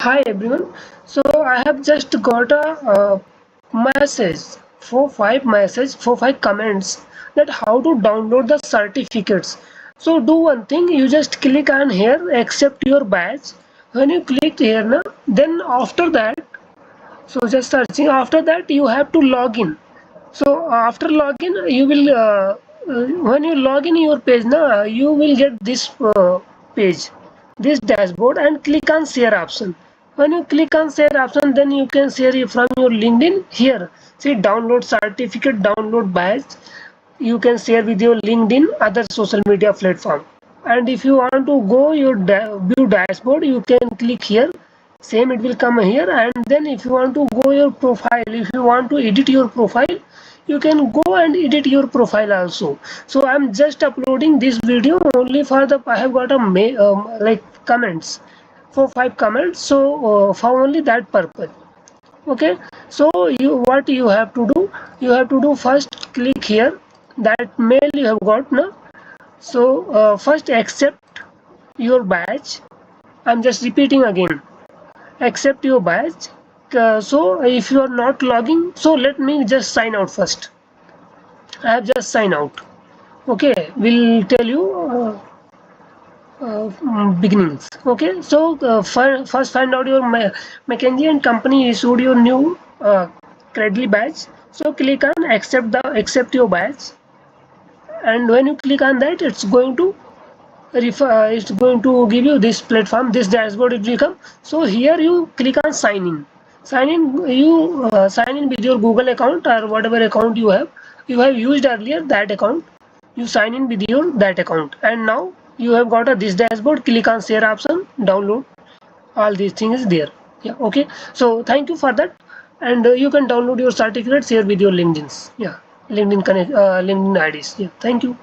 Hi everyone. So I have just got a message, four five comments that how to download the certificates. So do one thing, you just click on here, accept your badge. When you click here, na, then after that, so just searching. After that, you have to log in. So after login, you will when you log in your page, na, you will get this page, this dashboard, and click on share option. When you click on share option, then you can share it from your LinkedIn here. See download certificate, download badge. You can share with your LinkedIn, other social media platform. And if you want to go your view dashboard, you can click here. Same it will come here. And then if you want to go your profile, if you want to edit your profile, you can go and edit your profile also. So I'm just uploading this video only for the I have got a like comments, four five comments. So for only that purpose. Okay, so what you have to do, you have to do first click here, that mail you have got now. So first accept your badge. I'm just repeating again, accept your badge. So if you are not logging, so let me just sign out first. I have just signed out. Okay, we'll tell you beginnings. Okay, so first find out your McKinsey and company issued your new creditly badge. So click on accept your badge, and when you click on that, it's going to it's going to give you this platform, this dashboard it will come. So here you click on sign in. Sign in with your Google account or whatever account you have used earlier, that account. You sign in with your that account, and now you have got a this dashboard. Click on share option, download. All these things is there. Yeah, okay. So thank you for that, and you can download your certificate, share with your LinkedIn's. Yeah, LinkedIn connect, LinkedIn IDs. Yeah, thank you.